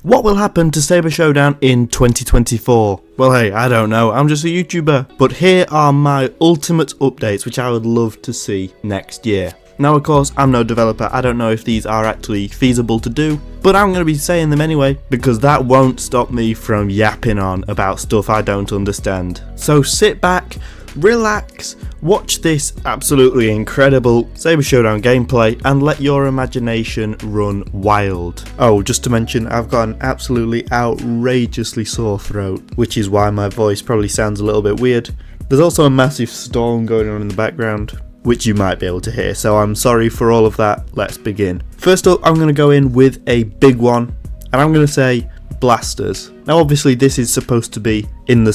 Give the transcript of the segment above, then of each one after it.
What will happen to Saber Showdown in 2024? Well, hey, I don't know, I'm just a YouTuber. But here are my ultimate updates which I would love to see next year. Now, of course, I'm no developer, I don't know if these are actually feasible to do, but I'm going to be saying them anyway, because that won't stop me from yapping on about stuff I don't understand. So sit back, relax, watch this absolutely incredible Saber Showdown gameplay and let your imagination run wild. Oh, just to mention, I've got an absolutely outrageously sore throat, which is why my voice probably sounds a little bit weird. There's also a massive storm going on in the background, which you might be able to hear, so I'm sorry for all of that. Let's begin. First up, I'm going to go in with a big one, and I'm going to say blasters. Now obviously this is supposed to be in the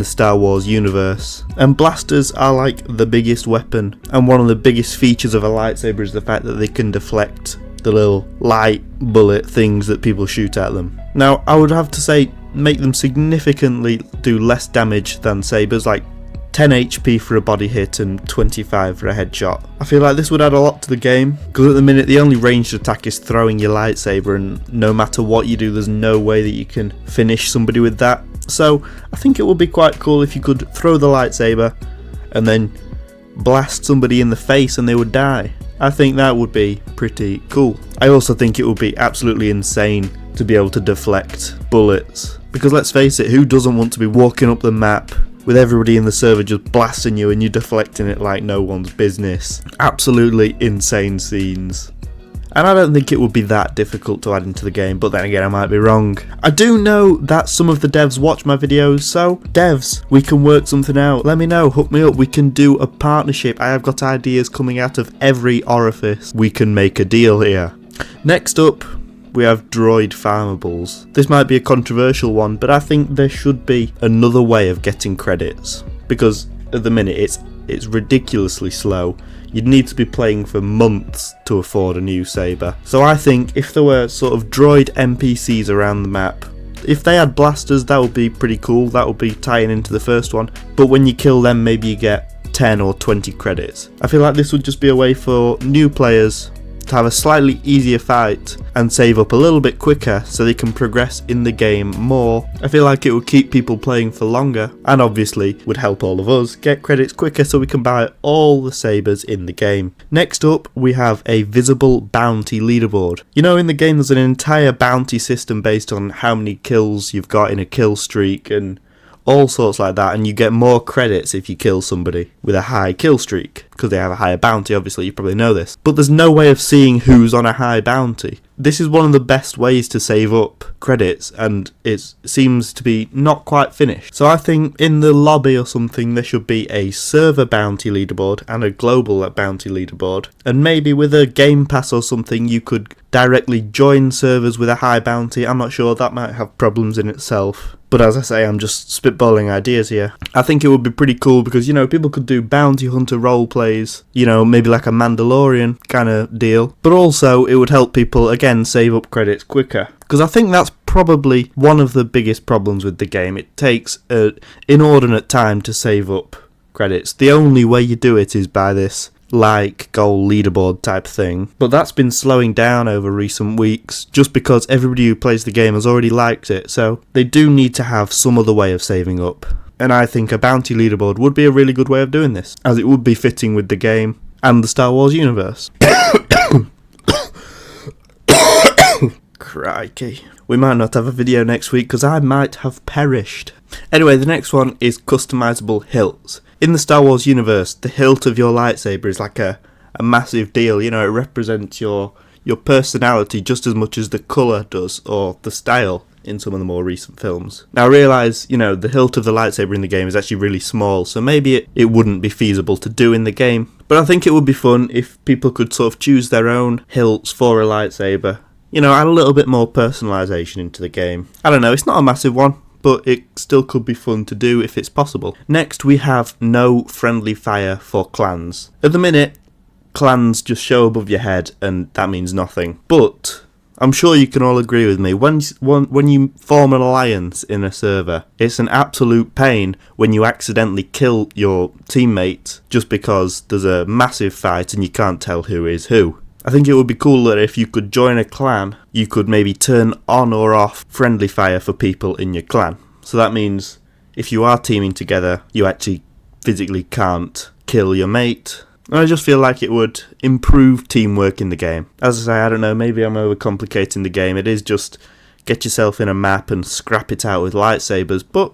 Star Wars universe, and blasters are like the biggest weapon, and one of the biggest features of a lightsaber is the fact that they can deflect the little light bullet things that people shoot at them. Now I would have to say make them significantly do less damage than sabers, like 10 HP for a body hit and 25 for a headshot. I feel like this would add a lot to the game, because at the minute the only ranged attack is throwing your lightsaber, and no matter what you do there's no way that you can finish somebody with that. So I think it would be quite cool if you could throw the lightsaber and then blast somebody in the face and they would die. I think that would be pretty cool. I also think it would be absolutely insane to be able to deflect bullets, because let's face it, who doesn't want to be walking up the map with everybody in the server just blasting you and you deflecting it like no one's business? Absolutely insane scenes. And I don't think it would be that difficult to add into the game, but then again I might be wrong. I do know that some of the devs watch my videos, so devs, we can work something out. Let me know, hook me up, we can do a partnership. I have got ideas coming out of every orifice. We can make a deal here. Next up, we have droid farmables. This might be a controversial one, but I think there should be another way of getting credits, because at the minute it's ridiculously slow. You'd need to be playing for months to afford a new saber. So I think if there were sort of droid NPCs around the map, if they had blasters, that would be pretty cool. That would be tying into the first one, but when you kill them maybe you get 10 or 20 credits. I feel like this would just be a way for new players to have a slightly easier fight and save up a little bit quicker so they can progress in the game more. I feel like it would keep people playing for longer, and obviously would help all of us get credits quicker so we can buy all the sabers in the game. Next up, we have a visible bounty leaderboard. You know, in the game there's an entire bounty system based on how many kills you've got in a kill streak and all sorts like that, and you get more credits if you kill somebody with a high kill streak, because they have a higher bounty. Obviously you probably know this, but there's no way of seeing who's on a high bounty. This is one of the best ways to save up credits, and it seems to be not quite finished. So I think in the lobby or something there should be a server bounty leaderboard and a global bounty leaderboard, and maybe with a game pass or something you could directly join servers with a high bounty. I'm not sure, that might have problems in itself, but as I say, I'm just spitballing ideas here. I think it would be pretty cool because, you know, people could do bounty hunter role plays, you know, maybe like a Mandalorian kind of deal, but also it would help people again save up credits quicker, because I think that's probably one of the biggest problems with the game. It takes an inordinate time to save up credits. The only way you do it is by this like goal leaderboard type thing, but that's been slowing down over recent weeks just because everybody who plays the game has already liked it, so they do need to have some other way of saving up. And I think a bounty leaderboard would be a really good way of doing this, as it would be fitting with the game and the Star Wars universe. Crikey. We might not have a video next week because I might have perished. Anyway, the next one is customizable hilts. In the Star Wars universe, the hilt of your lightsaber is like a massive deal. You know, it represents your personality just as much as the colour does, or the style in some of the more recent films. Now I realise, you know, the hilt of the lightsaber in the game is actually really small, so maybe it wouldn't be feasible to do in the game. But I think it would be fun if people could sort of choose their own hilts for a lightsaber. You know, add a little bit more personalisation into the game. I don't know, it's not a massive one, but it still could be fun to do if it's possible. Next, we have no friendly fire for clans. At the minute, clans just show above your head and that means nothing. But I'm sure you can all agree with me, when you form an alliance in a server, it's an absolute pain when you accidentally kill your teammate just because there's a massive fight and you can't tell who is who. I think it would be cool that if you could join a clan, you could maybe turn on or off friendly fire for people in your clan. So that means if you are teaming together, you actually physically can't kill your mate. And I just feel like it would improve teamwork in the game. As I say, I don't know, maybe I'm overcomplicating the game. It is just get yourself in a map and scrap it out with lightsabers, but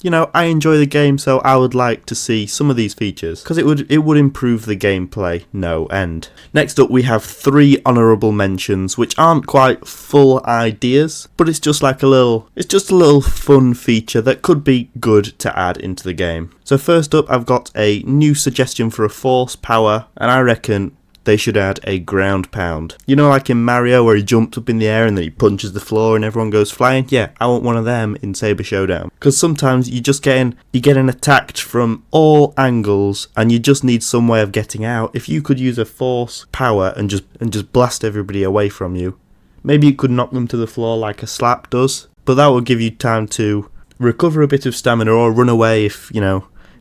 you know, I enjoy the game, so I would like to see some of these features, because it would improve the gameplay no end. Next up, we have 3 honourable mentions, which aren't quite full ideas, but it's just a little fun feature that could be good to add into the game. So first up, I've got a new suggestion for a force power, and I reckon they should add a ground pound. You know, like in Mario where he jumps up in the air and then he punches the floor and everyone goes flying? Yeah, I want one of them in Saber Showdown. Because sometimes you're getting attacked from all angles and you just need some way of getting out. If you could use a force power and just blast everybody away from you, maybe you could knock them to the floor like a slap does, but that would give you time to recover a bit of stamina or run away if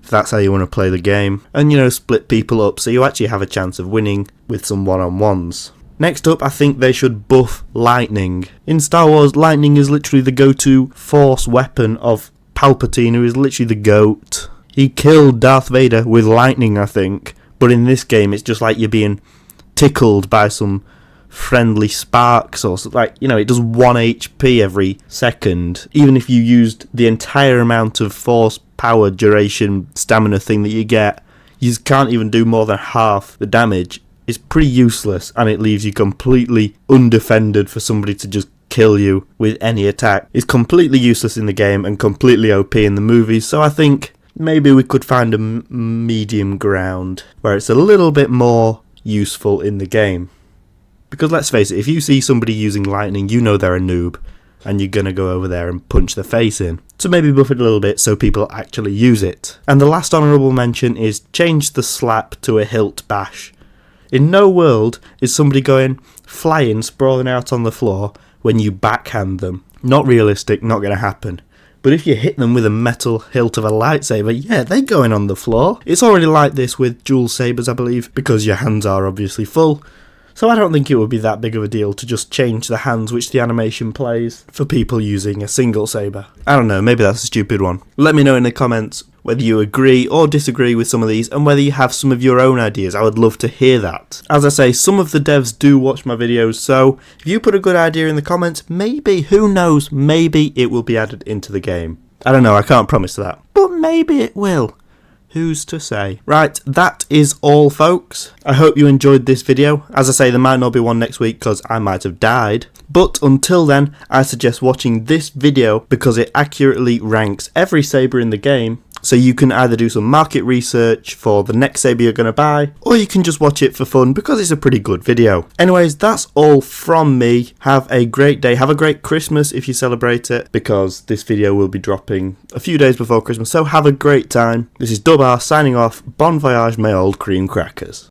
that's how you want to play the game, and split people up so you actually have a chance of winning with some one-on-ones. Next up, I think they should buff lightning. In Star Wars, lightning is literally the go-to force weapon of Palpatine, who is literally the GOAT. He killed Darth Vader with lightning, I think, but in this game it's just like you're being tickled by some friendly sparks or it does 1 HP every second. Even if you used the entire amount of force power duration stamina thing that you get, you can't even do more than half the damage. It's pretty useless, and it leaves you completely undefended for somebody to just kill you with any attack. It's completely useless in the game and completely OP in the movies, so I think maybe we could find a medium ground where it's a little bit more useful in the game. Because let's face it, if you see somebody using lightning, you know they're a noob, and you're going to go over there and punch their face in. So maybe buff it a little bit so people actually use it. And the last honourable mention is change the slap to a hilt bash. In no world is somebody going flying, sprawling out on the floor when you backhand them. Not realistic, not going to happen. But if you hit them with a metal hilt of a lightsaber, yeah, they're going on the floor. It's already like this with dual sabers, I believe, because your hands are obviously full. So I don't think it would be that big of a deal to just change the hands which the animation plays for people using a single saber. I don't know, maybe that's a stupid one. Let me know in the comments whether you agree or disagree with some of these and whether you have some of your own ideas. I would love to hear that. As I say, some of the devs do watch my videos, so if you put a good idea in the comments, maybe, who knows, maybe it will be added into the game. I don't know, I can't promise that, but maybe it will. Who's to say? Right, that is all, folks. I hope you enjoyed this video. As I say, there might not be one next week because I might have died. But until then, I suggest watching this video because it accurately ranks every saber in the game. So you can either do some market research for the next saber you're going to buy, or you can just watch it for fun because it's a pretty good video. Anyways, that's all from me. Have a great day. Have a great Christmas if you celebrate it, because this video will be dropping a few days before Christmas. So have a great time. This is DubR signing off. Bon voyage, my old cream crackers.